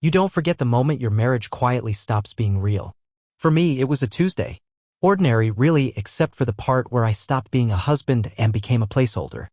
You don't forget the moment your marriage quietly stops being real. For me, it was a Tuesday. Ordinary, really, except for the part where I stopped being a husband and became a placeholder.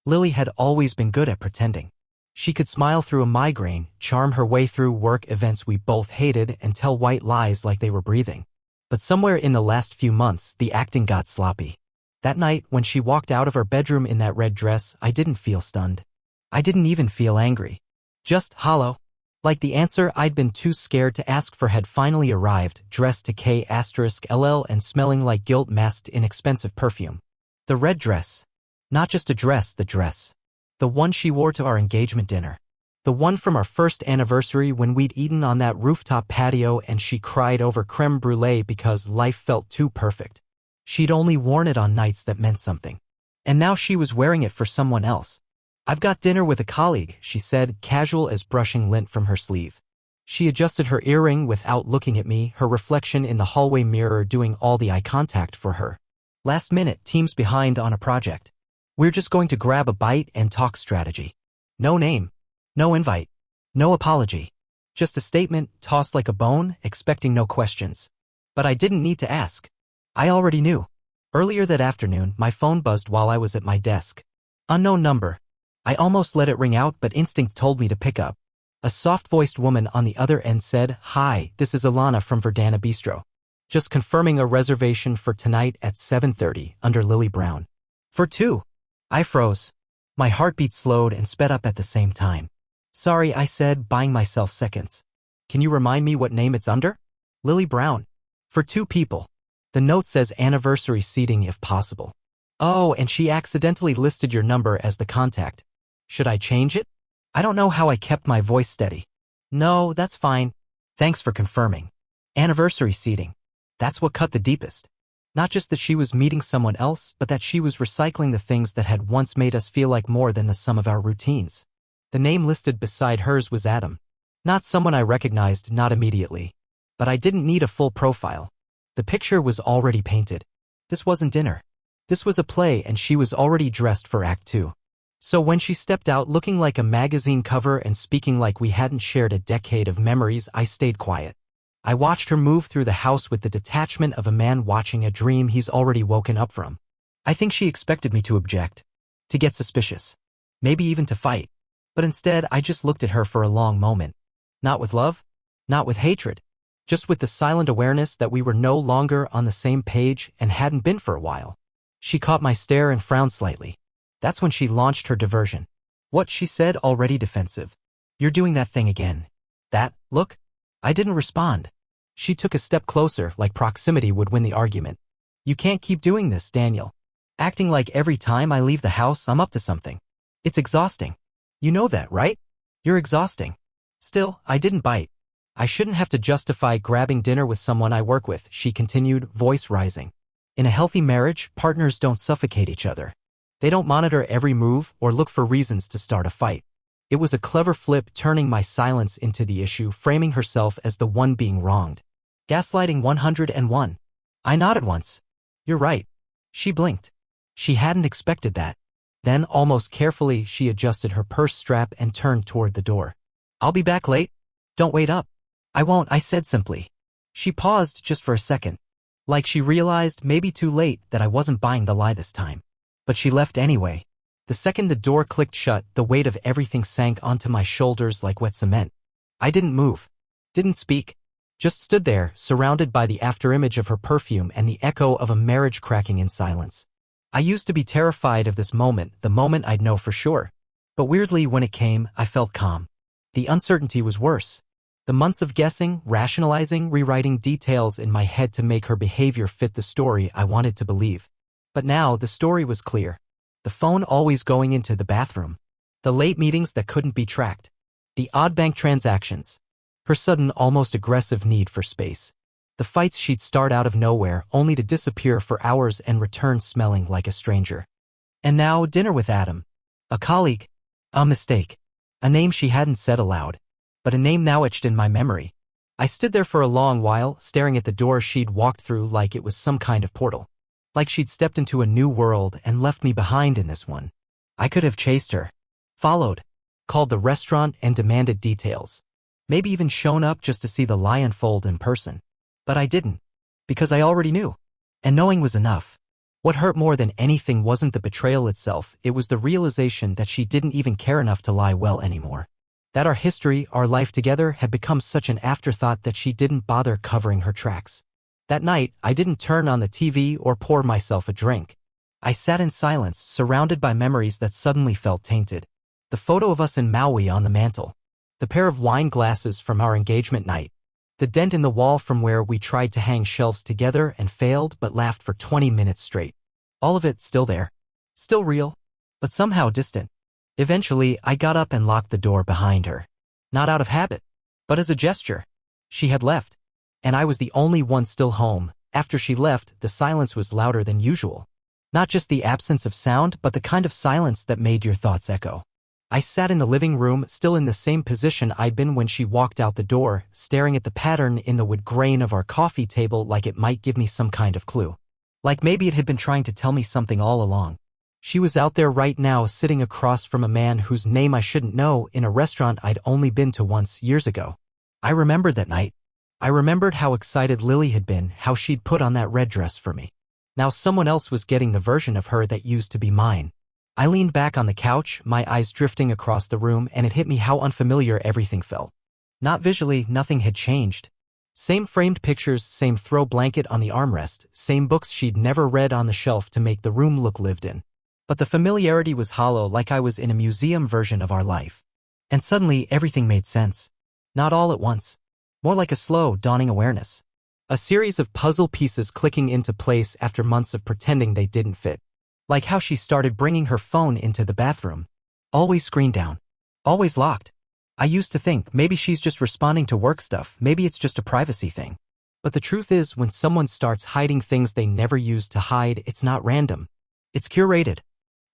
Lily had always been good at pretending. She could smile through a migraine, charm her way through work events we both hated, and tell white lies like they were breathing. But somewhere in the last few months, the acting got sloppy. That night, when she walked out of our bedroom in that red dress, I didn't feel stunned. I didn't even feel angry. Just hollow. Like the answer I'd been too scared to ask for had finally arrived, dressed to K*LL and smelling like guilt masked in expensive perfume. The red dress. Not just a dress, the dress. The one she wore to our engagement dinner. The one from our first anniversary when we'd eaten on that rooftop patio and she cried over creme brulee because life felt too perfect. She'd only worn it on nights that meant something. And now she was wearing it for someone else. "I've got dinner with a colleague," she said, casual as brushing lint from her sleeve. She adjusted her earring without looking at me, her reflection in the hallway mirror doing all the eye contact for her. Last minute, team's behind on a project. We're just going to grab a bite and talk strategy. No name. No invite. No apology. Just a statement, tossed like a bone, expecting no questions. But I didn't need to ask. I already knew. Earlier that afternoon, my phone buzzed while I was at my desk. Unknown number. I almost let it ring out, but instinct told me to pick up. A soft-voiced woman on the other end said, "Hi, this is Alana from Verdana Bistro. Just confirming a reservation for tonight at 7:30 under Lily Brown. For two." I froze. My heartbeat slowed and sped up at the same time. "Sorry," I said, buying myself seconds. "Can you remind me what name it's under?" "Lily Brown. For two people. The note says anniversary seating if possible." "Oh, and she accidentally listed your number as the contact. Should I change it?" I don't know how I kept my voice steady. "No, that's fine. Thanks for confirming. Anniversary seating. That's what cut the deepest. Not just that she was meeting someone else, but that she was recycling the things that had once made us feel like more than the sum of our routines. The name listed beside hers was Adam. Not someone I recognized, not immediately. But I didn't need a full profile. The picture was already painted. This wasn't dinner. This was a play, and she was already dressed for Act 2. So when she stepped out looking like a magazine cover and speaking like we hadn't shared a decade of memories, I stayed quiet. I watched her move through the house with the detachment of a man watching a dream he's already woken up from. I think she expected me to object, to get suspicious, maybe even to fight. But instead, I just looked at her for a long moment. Not with love, not with hatred, just with the silent awareness that we were no longer on the same page and hadn't been for a while. She caught my stare and frowned slightly. That's when she launched her diversion. "What?" she said, already defensive. "You're doing that thing again." "That, look?" I didn't respond. She took a step closer, like proximity would win the argument. "You can't keep doing this, Daniel. Acting like every time I leave the house I'm up to something. It's exhausting. You know that, right? You're exhausting." Still, I didn't bite. "I shouldn't have to justify grabbing dinner with someone I work with," she continued, voice rising. "In a healthy marriage, partners don't suffocate each other. They don't monitor every move or look for reasons to start a fight." It was a clever flip, turning my silence into the issue, framing herself as the one being wronged. Gaslighting 101. I nodded once. "You're right." She blinked. She hadn't expected that. Then, almost carefully, she adjusted her purse strap and turned toward the door. "I'll be back late. Don't wait up." "I won't," I said simply. She paused just for a second. Like she realized, maybe too late, that I wasn't buying the lie this time. But she left anyway. The second the door clicked shut, the weight of everything sank onto my shoulders like wet cement. I didn't move. Didn't speak. Just stood there, surrounded by the afterimage of her perfume and the echo of a marriage cracking in silence. I used to be terrified of this moment, the moment I'd know for sure. But weirdly, when it came, I felt calm. The uncertainty was worse. The months of guessing, rationalizing, rewriting details in my head to make her behavior fit the story I wanted to believe. But now the story was clear. The phone always going into the bathroom. The late meetings that couldn't be tracked. The odd bank transactions. Her sudden, almost aggressive need for space. The fights she'd start out of nowhere only to disappear for hours and return smelling like a stranger. And now dinner with Adam. A colleague. A mistake. A name she hadn't said aloud. But a name now etched in my memory. I stood there for a long while, staring at the door she'd walked through like it was some kind of portal. Like she'd stepped into a new world and left me behind in this one. I could have chased her. Followed. Called the restaurant and demanded details. Maybe even shown up just to see the lie unfold in person. But I didn't. Because I already knew. And knowing was enough. What hurt more than anything wasn't the betrayal itself, it was the realization that she didn't even care enough to lie well anymore. That our history, our life together, had become such an afterthought that she didn't bother covering her tracks. That night, I didn't turn on the TV or pour myself a drink. I sat in silence, surrounded by memories that suddenly felt tainted. The photo of us in Maui on the mantel. The pair of wine glasses from our engagement night. The dent in the wall from where we tried to hang shelves together and failed but laughed for 20 minutes straight. All of it still there. Still real. But somehow distant. Eventually, I got up and locked the door behind her. Not out of habit, but as a gesture. She had left. And I was the only one still home. After she left, the silence was louder than usual. Not just the absence of sound, but the kind of silence that made your thoughts echo. I sat in the living room, still in the same position I'd been when she walked out the door, staring at the pattern in the wood grain of our coffee table like it might give me some kind of clue. Like maybe it had been trying to tell me something all along. She was out there right now, sitting across from a man whose name I shouldn't know, in a restaurant I'd only been to once years ago. I remembered that night. I remembered how excited Lily had been, how she'd put on that red dress for me. Now someone else was getting the version of her that used to be mine. I leaned back on the couch, my eyes drifting across the room, and it hit me how unfamiliar everything felt. Not visually, nothing had changed. Same framed pictures, same throw blanket on the armrest, same books she'd never read on the shelf to make the room look lived in. But the familiarity was hollow, like I was in a museum version of our life. And suddenly, everything made sense. Not all at once. More like a slow, dawning awareness. A series of puzzle pieces clicking into place after months of pretending they didn't fit. Like how she started bringing her phone into the bathroom. Always screen down. Always locked. I used to think maybe she's just responding to work stuff, maybe it's just a privacy thing. But the truth is, when someone starts hiding things they never used to hide, it's not random. It's curated.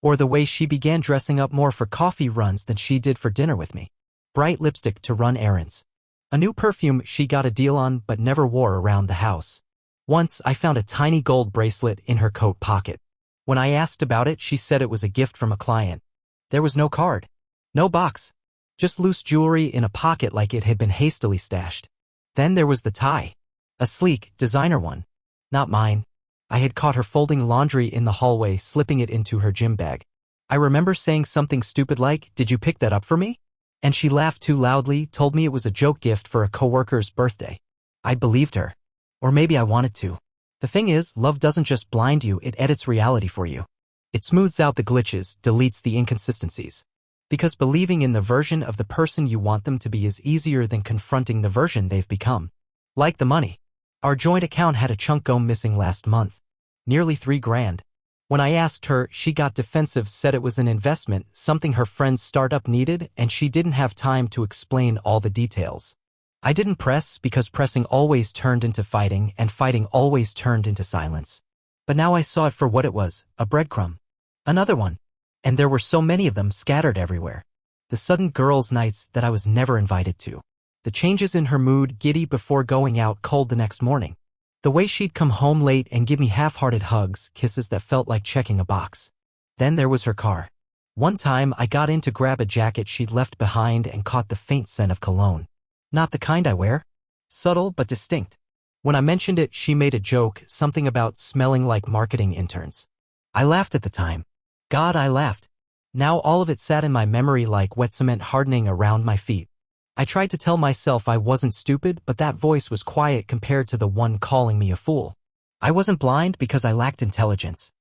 Or the way she began dressing up more for coffee runs than she did for dinner with me. Bright lipstick to run errands. A new perfume she got a deal on but never wore around the house. Once, I found a tiny gold bracelet in her coat pocket. When I asked about it, she said it was a gift from a client. There was no card. No box. Just loose jewelry in a pocket like it had been hastily stashed. Then there was the tie. A sleek, designer one. Not mine. I had caught her folding laundry in the hallway, slipping it into her gym bag. I remember saying something stupid like, "Did you pick that up for me?" And she laughed too loudly, told me it was a joke gift for a coworker's birthday. I'd believed her. Or maybe I wanted to. The thing is, love doesn't just blind you, it edits reality for you. It smooths out the glitches, deletes the inconsistencies. Because believing in the version of the person you want them to be is easier than confronting the version they've become. Like the money. Our joint account had a chunk go missing last month. Nearly $3,000. When I asked her, she got defensive, said it was an investment, something her friend's startup needed, and she didn't have time to explain all the details. I didn't press, because pressing always turned into fighting, and fighting always turned into silence. But now I saw it for what it was, a breadcrumb. Another one. And there were so many of them scattered everywhere. The sudden girls' nights that I was never invited to. The changes in her mood, giddy before going out cold the next morning. The way she'd come home late and give me half-hearted hugs, kisses that felt like checking a box. Then there was her car. One time I got in to grab a jacket she'd left behind and caught the faint scent of cologne. Not the kind I wear. Subtle but distinct. When I mentioned it, she made a joke, something about smelling like marketing interns. I laughed at the time. God, I laughed. Now all of it sat in my memory like wet cement hardening around my feet. I tried to tell myself I wasn't stupid, but that voice was quiet compared to the one calling me a fool. I wasn't blind because I lacked intelligence.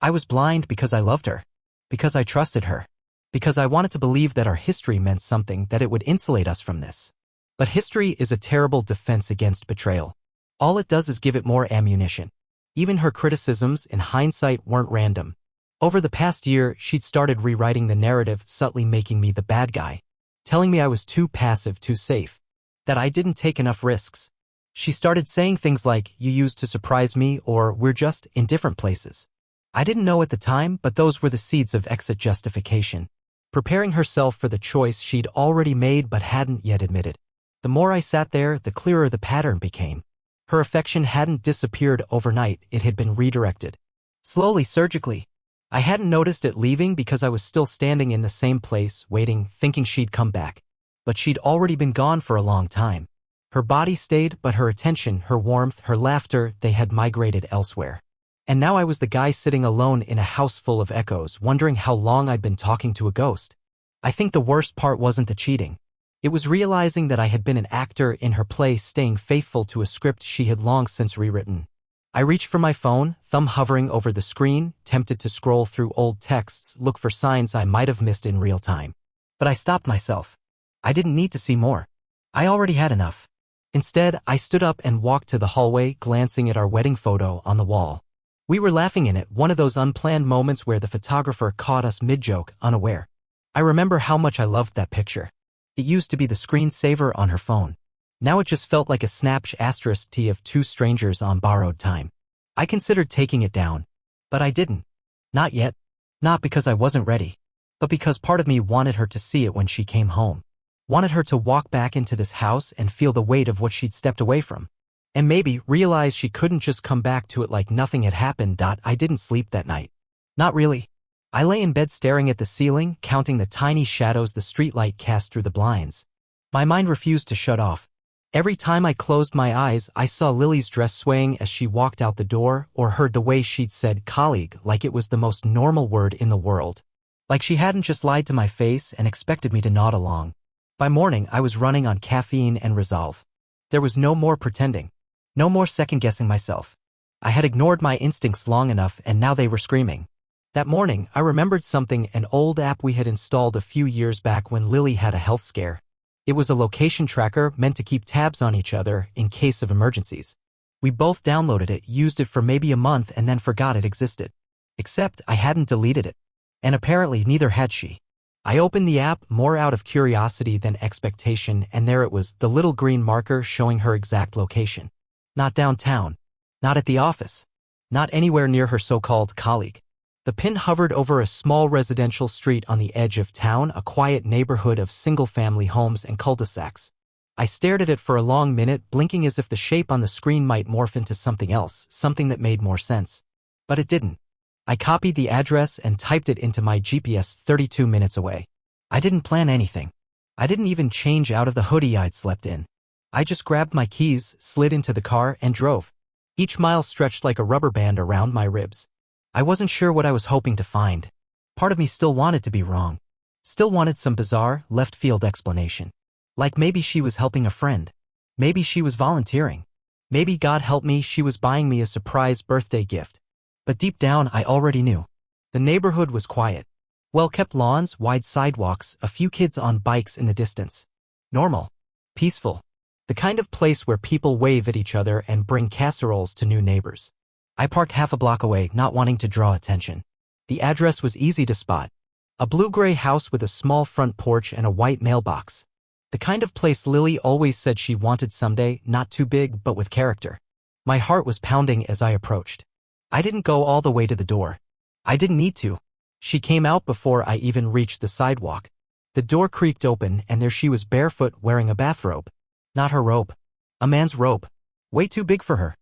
I was blind because I loved her. Because I trusted her. Because I wanted to believe that our history meant something, that it would insulate us from this. But history is a terrible defense against betrayal. All it does is give it more ammunition. Even her criticisms, in hindsight, weren't random. Over the past year, she'd started rewriting the narrative, subtly making me the bad guy. Telling me I was too passive, too safe. That I didn't take enough risks. She started saying things like, "You used to surprise me," or "We're just in different places." I didn't know at the time, but those were the seeds of exit justification. Preparing herself for the choice she'd already made but hadn't yet admitted. The more I sat there, the clearer the pattern became. Her affection hadn't disappeared overnight, it had been redirected. Slowly, surgically. I hadn't noticed it leaving because I was still standing in the same place, waiting, thinking she'd come back. but she'd already been gone for a long time. Her body stayed, but her attention, her warmth, her laughter, they had migrated elsewhere. And now I was the guy sitting alone in a house full of echoes, wondering how long I'd been talking to a ghost. I think the worst part wasn't the cheating. It was realizing that I had been an actor in her play, staying faithful to a script she had long since rewritten. I reached for my phone, thumb hovering over the screen, tempted to scroll through old texts, look for signs I might have missed in real time. But I stopped myself. I didn't need to see more. I already had enough. Instead, I stood up and walked to the hallway, glancing at our wedding photo on the wall. We were laughing in it, one of those unplanned moments where the photographer caught us mid-joke, unaware. I remember how much I loved that picture. It used to be the screensaver on her phone. Now it just felt like a snapshot of two strangers on borrowed time. I considered taking it down, but I didn't. Not yet. Not because I wasn't ready, but because part of me wanted her to see it when she came home. Wanted her to walk back into this house and feel the weight of what she'd stepped away from. And maybe realize she couldn't just come back to it like nothing had happened. I didn't sleep that night. Not really. I lay in bed staring at the ceiling, counting the tiny shadows the streetlight cast through the blinds. My mind refused to shut off. Every time I closed my eyes, I saw Lily's dress swaying as she walked out the door, or heard the way she'd said colleague like it was the most normal word in the world. Like she hadn't just lied to my face and expected me to nod along. By morning, I was running on caffeine and resolve. There was no more pretending. No more second-guessing myself. I had ignored my instincts long enough, and now they were screaming. That morning, I remembered something, an old app we had installed a few years back when Lily had a health scare. It was a location tracker meant to keep tabs on each other in case of emergencies. We both downloaded it, used it for maybe a month, and then forgot it existed. Except I hadn't deleted it. And apparently neither had she. I opened the app more out of curiosity than expectation, and there it was, the little green marker showing her exact location. Not downtown. Not at the office. Not anywhere near her so-called colleague. The pin hovered over a small residential street on the edge of town, a quiet neighborhood of single-family homes and cul-de-sacs. I stared at it for a long minute, blinking as if the shape on the screen might morph into something else, something that made more sense. But it didn't. I copied the address and typed it into my GPS 32 minutes away. I didn't plan anything. I didn't even change out of the hoodie I'd slept in. I just grabbed my keys, slid into the car, and drove. Each mile stretched like a rubber band around my ribs. I wasn't sure what I was hoping to find. Part of me still wanted to be wrong. Still wanted some bizarre, left-field explanation. Like maybe she was helping a friend. Maybe she was volunteering. Maybe, God help me, she was buying me a surprise birthday gift. But deep down, I already knew. The neighborhood was quiet. Well-kept lawns, wide sidewalks, a few kids on bikes in the distance. Normal. Peaceful. The kind of place where people wave at each other and bring casseroles to new neighbors. I parked half a block away, not wanting to draw attention. The address was easy to spot. A blue-gray house with a small front porch and a white mailbox. The kind of place Lily always said she wanted someday, not too big but with character. My heart was pounding as I approached. I didn't go all the way to the door. I didn't need to. She came out before I even reached the sidewalk. The door creaked open, and there she was, barefoot, wearing a bathrobe. Not her robe. A man's robe. Way too big for her.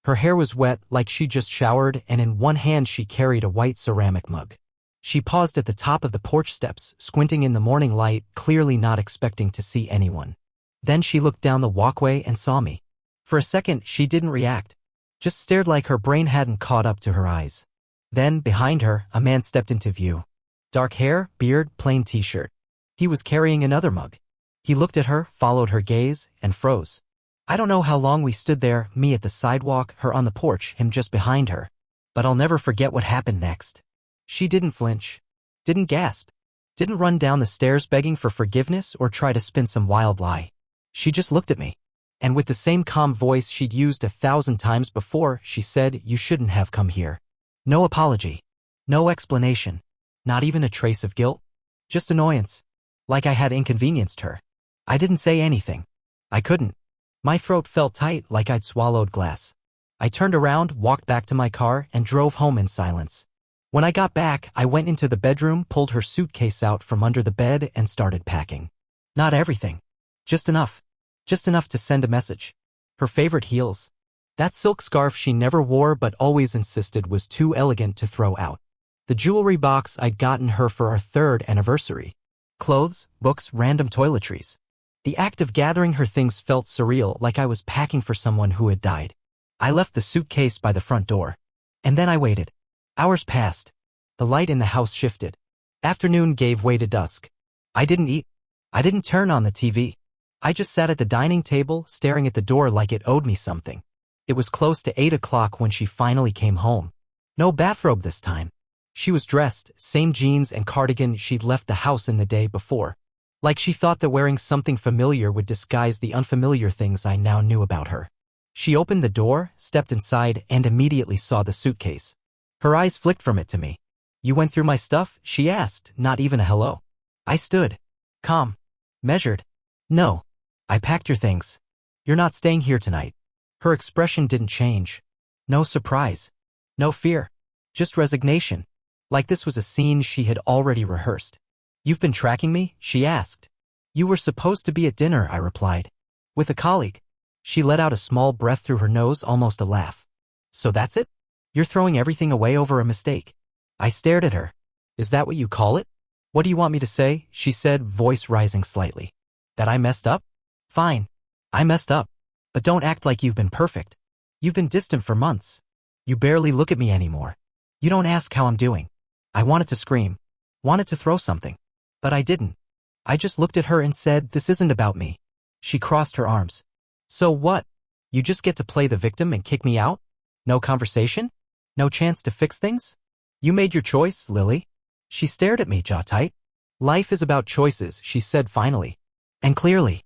Her hair was wet, like she just showered, and in one hand she carried a white ceramic mug. She paused at the top of the porch steps, squinting in the morning light, clearly not expecting to see anyone. Then she looked down the walkway and saw me. For a second, she didn't react. Just stared like her brain hadn't caught up to her eyes. Then, behind her, a man stepped into view. Dark hair, beard, plain t-shirt. He was carrying another mug. He looked at her, followed her gaze, and froze. I don't know how long we stood there, me at the sidewalk, her on the porch, him just behind her. But I'll never forget what happened next. She didn't flinch. Didn't gasp. Didn't run down the stairs begging for forgiveness or try to spin some wild lie. She just looked at me. And with the same calm voice she'd used 1,000 times before, she said, "You shouldn't have come here." No apology. No explanation. Not even a trace of guilt. Just annoyance. Like I had inconvenienced her. I didn't say anything. I couldn't. My throat felt tight, like I'd swallowed glass. I turned around, walked back to my car, and drove home in silence. When I got back, I went into the bedroom, pulled her suitcase out from under the bed, and started packing. Not everything. Just enough. Just enough to send a message. Her favorite heels. That silk scarf she never wore but always insisted was too elegant to throw out. The jewelry box I'd gotten her for our 3rd anniversary. Clothes, books, random toiletries. The act of gathering her things felt surreal, like I was packing for someone who had died. I left the suitcase by the front door. And then I waited. Hours passed. The light in the house shifted. Afternoon gave way to dusk. I didn't eat. I didn't turn on the TV. I just sat at the dining table, staring at the door like it owed me something. It was close to 8 o'clock when she finally came home. No bathrobe this time. She was dressed, same jeans and cardigan she'd left the house in the day before. Like she thought that wearing something familiar would disguise the unfamiliar things I now knew about her. She opened the door, stepped inside, and immediately saw the suitcase. Her eyes flicked from it to me. "You went through my stuff?" she asked, not even a hello. I stood. Calm. Measured. "No. I packed your things. You're not staying here tonight." Her expression didn't change. No surprise. No fear. Just resignation. Like this was a scene she had already rehearsed. "You've been tracking me?" she asked. "You were supposed to be at dinner," I replied. "With a colleague." She let out a small breath through her nose, almost a laugh. "So that's it? You're throwing everything away over a mistake?" I stared at her. "Is that what you call it?" "What do you want me to say?" she said, voice rising slightly. "That I messed up? Fine. I messed up. But don't act like you've been perfect. You've been distant for months. You barely look at me anymore. You don't ask how I'm doing." I wanted to scream. Wanted to throw something. But I didn't. I just looked at her and said, "This isn't about me." She crossed her arms. "So what? You just get to play the victim and kick me out? No conversation? No chance to fix things? You made your choice, Lily." She stared at me, jaw tight. "Life is about choices," she said finally. And clearly.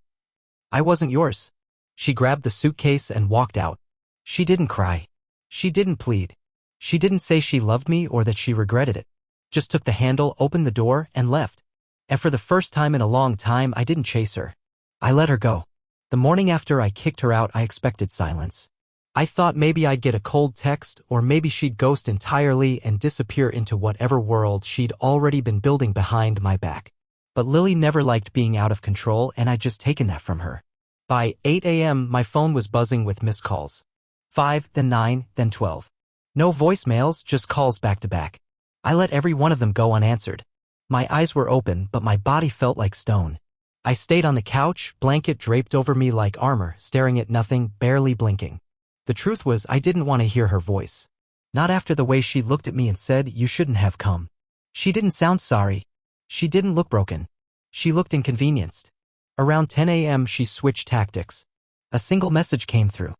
"I wasn't yours." She grabbed the suitcase and walked out. She didn't cry. She didn't plead. She didn't say she loved me or that she regretted it. Just took the handle, opened the door, and left. And for the first time in a long time, I didn't chase her. I let her go. The morning after I kicked her out, I expected silence. I thought maybe I'd get a cold text, or maybe she'd ghost entirely and disappear into whatever world she'd already been building behind my back. But Lily never liked being out of control, and I'd just taken that from her. By 8 a.m., my phone was buzzing with missed calls. 5, then 9, then 12. No voicemails, just calls back to back. I let every one of them go unanswered. My eyes were open, but my body felt like stone. I stayed on the couch, blanket draped over me like armor, staring at nothing, barely blinking. The truth was, I didn't want to hear her voice. Not after the way she looked at me and said, "You shouldn't have come." She didn't sound sorry. She didn't look broken. She looked inconvenienced. Around 10 a.m. she switched tactics. A single message came through.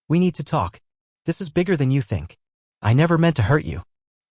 "We need to talk. This is bigger than you think. I never meant to hurt you."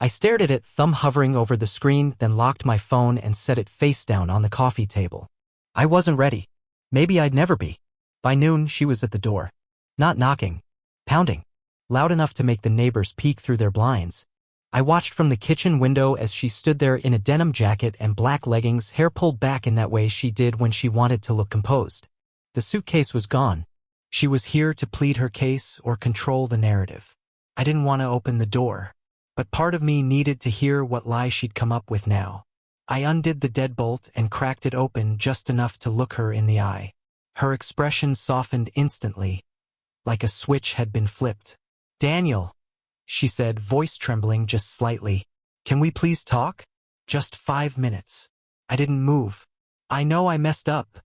I stared at it, thumb hovering over the screen, then locked my phone and set it face down on the coffee table. I wasn't ready. Maybe I'd never be. By noon, she was at the door. Not knocking. Pounding. Loud enough to make the neighbors peek through their blinds. I watched from the kitchen window as she stood there in a denim jacket and black leggings, hair pulled back in that way she did when she wanted to look composed. The suitcase was gone. She was here to plead her case or control the narrative. I didn't want to open the door. But part of me needed to hear what lie she'd come up with now. I undid the deadbolt and cracked it open just enough to look her in the eye. Her expression softened instantly, like a switch had been flipped. "Daniel," she said, voice trembling just slightly. "Can we please talk? Just 5 minutes." I didn't move. "I know I messed up,"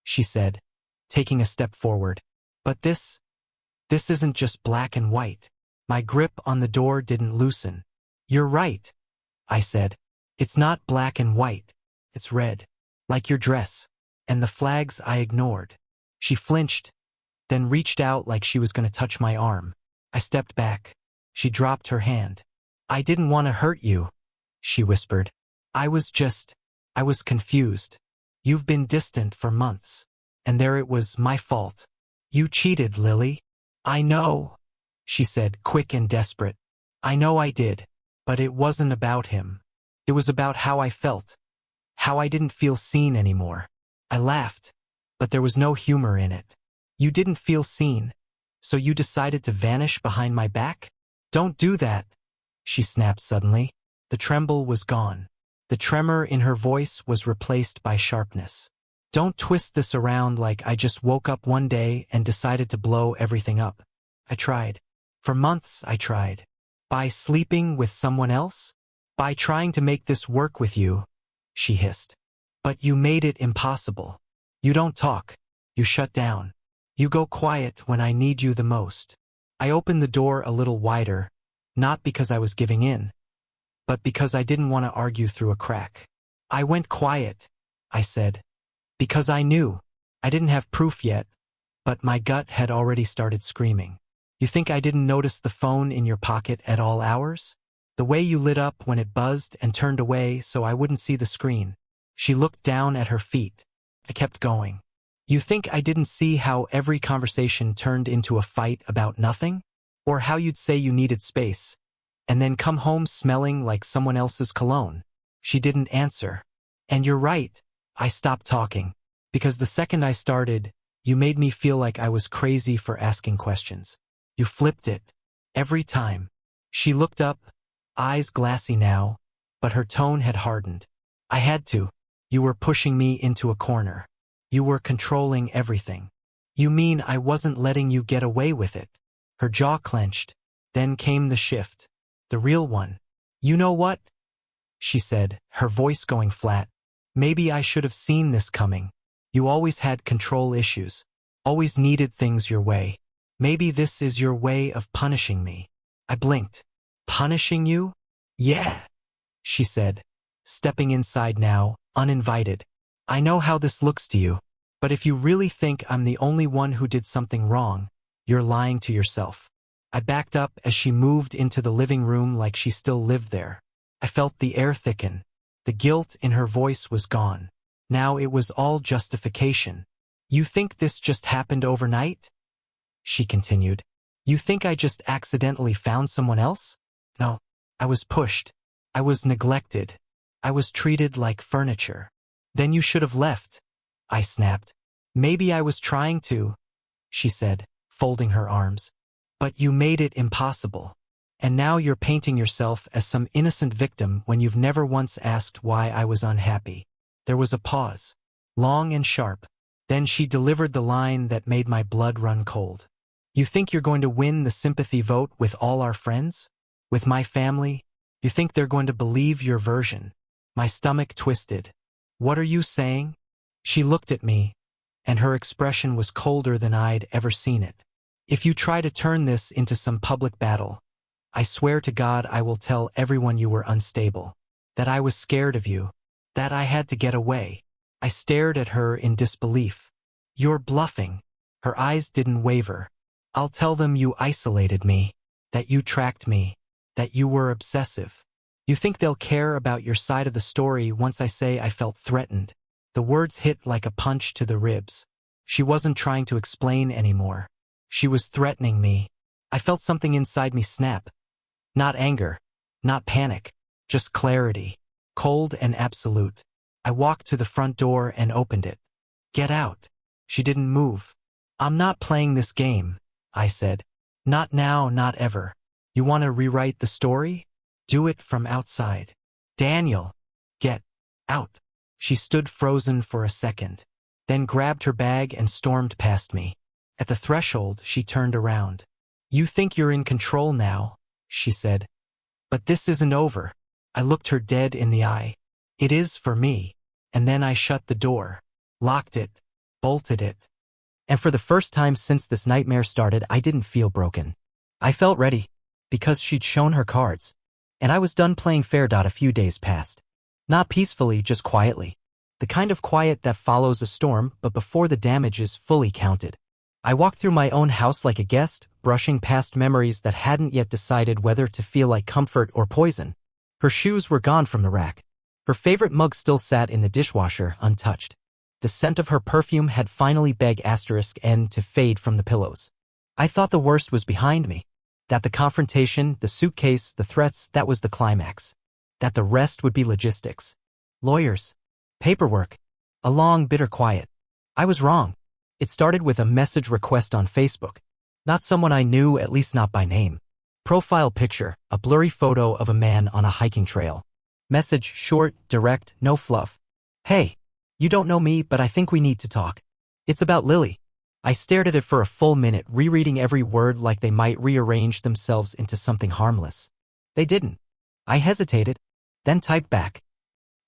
she said, taking a step forward. "But this isn't just black and white." My grip on the door didn't loosen. "You're right," I said. "It's not black and white. It's red. Like your dress. And the flags I ignored." She flinched, then reached out like she was going to touch my arm. I stepped back. She dropped her hand. "I didn't want to hurt you," she whispered. I was confused. "You've been distant for months. And there it was, my fault. You cheated, Lily." "I know," she said, quick and desperate. "I know I did. But it wasn't about him. It was about how I felt. How I didn't feel seen anymore." I laughed, but there was no humor in it. "You didn't feel seen, so you decided to vanish behind my back?" "Don't do that," she snapped suddenly. The tremble was gone. The tremor in her voice was replaced by sharpness. "Don't twist this around like I just woke up one day and decided to blow everything up. I tried. For months I tried. By sleeping with someone else? By trying to make this work with you," she hissed. "But you made it impossible. You don't talk. You shut down. You go quiet when I need you the most. I opened the door a little wider, not because I was giving in, but because I didn't want to argue through a crack. I went quiet, I said, because I knew. I didn't have proof yet, but my gut had already started screaming. You think I didn't notice the phone in your pocket at all hours? The way you lit up when it buzzed and turned away so I wouldn't see the screen. She looked down at her feet. I kept going. You think I didn't see how every conversation turned into a fight about nothing? Or how you'd say you needed space, and then come home smelling like someone else's cologne? She didn't answer. And you're right, I stopped talking. Because the second I started, you made me feel like I was crazy for asking questions. You flipped it. Every time. She looked up, eyes glassy now, but her tone had hardened. I had to. You were pushing me into a corner. You were controlling everything. You mean I wasn't letting you get away with it? Her jaw clenched. Then came the shift. The real one. You know what? She said, her voice going flat. Maybe I should have seen this coming. You always had control issues. Always needed things your way. Maybe this is your way of punishing me. I blinked. Punishing you? Yeah, she said, stepping inside now, uninvited. I know how this looks to you, but if you really think I'm the only one who did something wrong, you're lying to yourself. I backed up as she moved into the living room like she still lived there. I felt the air thicken. The guilt in her voice was gone. Now it was all justification. You think this just happened overnight? She continued. You think I just accidentally found someone else? No, I was pushed. I was neglected. I was treated like furniture. Then you should have left, I snapped. Maybe I was trying to, she said, folding her arms. But you made it impossible. And now you're painting yourself as some innocent victim when you've never once asked why I was unhappy. There was a pause, long and sharp. Then she delivered the line that made my blood run cold. You think you're going to win the sympathy vote with all our friends? With my family? You think they're going to believe your version? My stomach twisted. What are you saying? She looked at me, and her expression was colder than I'd ever seen it. If you try to turn this into some public battle, I swear to God I will tell everyone you were unstable, that I was scared of you, that I had to get away. I stared at her in disbelief. You're bluffing. Her eyes didn't waver. I'll tell them you isolated me, that you tracked me, that you were obsessive. You think they'll care about your side of the story once I say I felt threatened? The words hit like a punch to the ribs. She wasn't trying to explain anymore. She was threatening me. I felt something inside me snap. Not anger, not panic, just clarity, cold and absolute. I walked to the front door and opened it. Get out. She didn't move. I'm not playing this game, I said. Not now, not ever. You want to rewrite the story? Do it from outside. Daniel, get out. She stood frozen for a second, then grabbed her bag and stormed past me. At the threshold, she turned around. You think you're in control now, she said. But this isn't over. I looked her dead in the eye. It is for me. And then I shut the door, locked it, bolted it. And for the first time since this nightmare started, I didn't feel broken. I felt ready, because she'd shown her cards. And I was done playing fair. A few days passed. Not peacefully, just quietly. The kind of quiet that follows a storm, but before the damage is fully counted. I walked through my own house like a guest, brushing past memories that hadn't yet decided whether to feel like comfort or poison. Her shoes were gone from the rack. Her favorite mug still sat in the dishwasher, untouched. The scent of her perfume had finally begged *N to fade from the pillows. I thought the worst was behind me. That the confrontation, the suitcase, the threats, that was the climax. That the rest would be logistics. Lawyers. Paperwork. A long, bitter quiet. I was wrong. It started with a message request on Facebook. Not someone I knew, at least not by name. Profile picture, a blurry photo of a man on a hiking trail. Message short, direct, no fluff. Hey, you don't know me, but I think we need to talk. It's about Lily. I stared at it for a full minute, rereading every word like they might rearrange themselves into something harmless. They didn't. I hesitated, then typed back.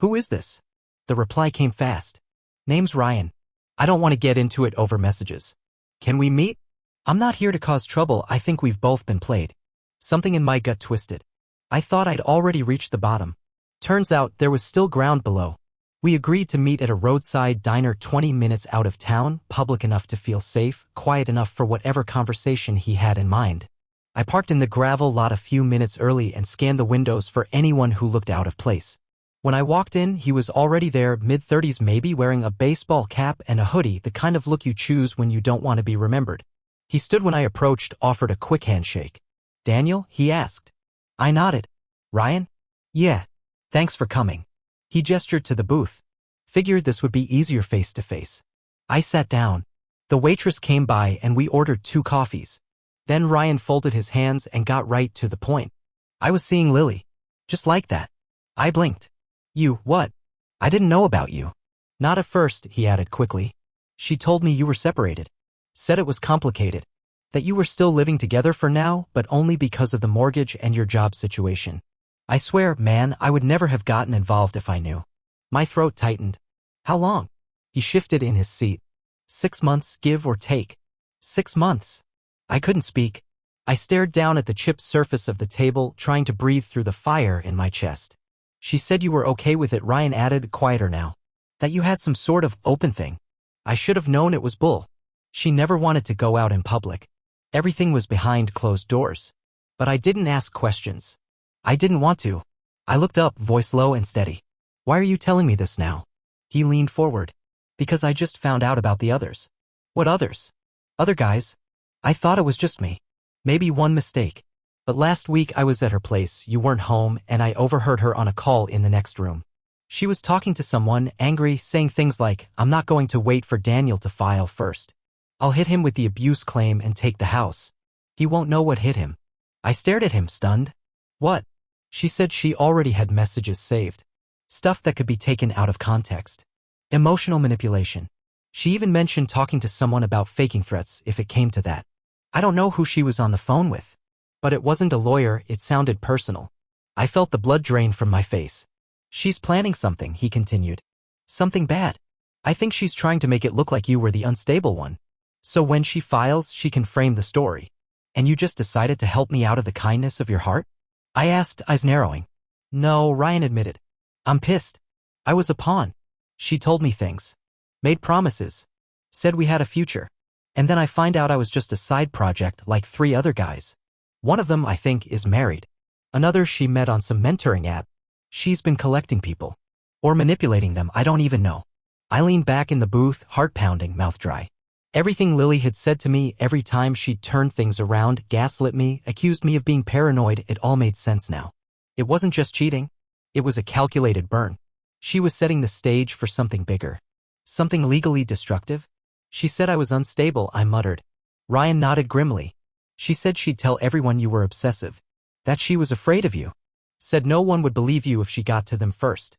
Who is this? The reply came fast. Name's Ryan. I don't want to get into it over messages. Can we meet? I'm not here to cause trouble. I think we've both been played. Something in my gut twisted. I thought I'd already reached the bottom. Turns out there was still ground below. We agreed to meet at a roadside diner 20 minutes out of town, public enough to feel safe, quiet enough for whatever conversation he had in mind. I parked in the gravel lot a few minutes early and scanned the windows for anyone who looked out of place. When I walked in, he was already there, mid-30s maybe, wearing a baseball cap and a hoodie, the kind of look you choose when you don't want to be remembered. He stood when I approached, offered a quick handshake. "Daniel?" he asked. I nodded. "Ryan?" "Yeah. Thanks for coming." He gestured to the booth. Figured this would be easier face-to-face. I sat down. The waitress came by and we ordered 2 coffees. Then Ryan folded his hands and got right to the point. "I was seeing Lily." Just like that. I blinked. "You, what?" "I didn't know about you." "Not at first," he added quickly. "She told me you were separated. Said it was complicated. That you were still living together for now, but only because of the mortgage and your job situation. I swear, man, I would never have gotten involved if I knew." My throat tightened. "How long?" He shifted in his seat. 6 months, give or take. 6 months. I couldn't speak. I stared down at the chipped surface of the table, trying to breathe through the fire in my chest. "She said you were okay with it," Ryan added, quieter now. "That you had some sort of open thing. I should have known it was bull. She never wanted to go out in public. Everything was behind closed doors. But I didn't ask questions. I didn't want to." I looked up, voice low and steady. "Why are you telling me this now?" He leaned forward. "Because I just found out about the others." "What others?" "Other guys. I thought it was just me. Maybe one mistake. But last week I was at her place, you weren't home, and I overheard her on a call in the next room. She was talking to someone, angry, saying things like, 'I'm not going to wait for Daniel to file first. I'll hit him with the abuse claim and take the house. He won't know what hit him.' I stared at him, stunned. "What?" She said she already had messages saved. Stuff that could be taken out of context. Emotional manipulation. She even mentioned talking to someone about faking threats if it came to that. I don't know who she was on the phone with. But it wasn't a lawyer, it sounded personal. I felt the blood drain from my face. "She's planning something," he continued. "Something bad. I think she's trying to make it look like you were the unstable one. So when she files, she can frame the story. And you just decided to help me out of the kindness of your heart?" I asked, eyes narrowing. "No," Ryan admitted. "I'm pissed. I was a pawn. She told me things. Made promises. Said we had a future. And then I find out I was just a side project like 3 other guys. One of them, I think, is married. Another she met on some mentoring app. She's been collecting people. Or manipulating them, I don't even know." I leaned back in the booth, heart pounding, mouth dry. Everything Lily had said to me every time she'd turned things around, gaslit me, accused me of being paranoid, it all made sense now. It wasn't just cheating. It was a calculated burn. She was setting the stage for something bigger. Something legally destructive? "She said I was unstable," I muttered. Ryan nodded grimly. "She said she'd tell everyone you were obsessive. That she was afraid of you. Said no one would believe you if she got to them first."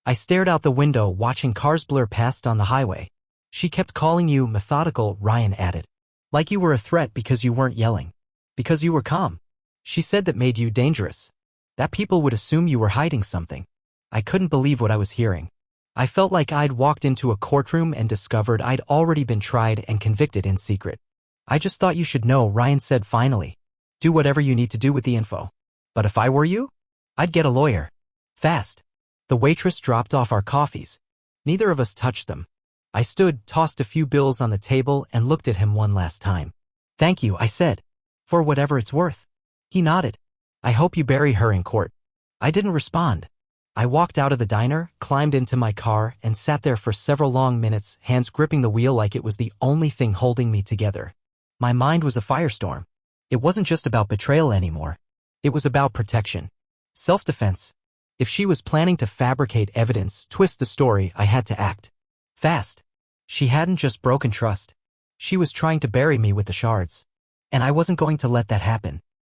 I stared out the window, watching cars blur past on the highway. "She kept calling you methodical," Ryan added. "Like you were a threat because you weren't yelling. Because you were calm. She said that made you dangerous. That people would assume you were hiding something." I couldn't believe what I was hearing. I felt like I'd walked into a courtroom and discovered I'd already been tried and convicted in secret. "I just thought you should know," Ryan said finally. "Do whatever you need to do with the info. But if I were you, I'd get a lawyer. Fast." The waitress dropped off our coffees. Neither of us touched them. I stood, tossed a few bills on the table, and looked at him one last time. "Thank you," I said. "For whatever it's worth." He nodded. "I hope you bury her in court." I didn't respond. I walked out of the diner, climbed into my car, and sat there for several long minutes, hands gripping the wheel like it was the only thing holding me together. My mind was a firestorm. It wasn't just about betrayal anymore. It was about protection. Self-defense. If she was planning to fabricate evidence, twist the story, I had to act. Fast. She hadn't just broken trust. She was trying to bury me with the shards. And I wasn't going to let that happen.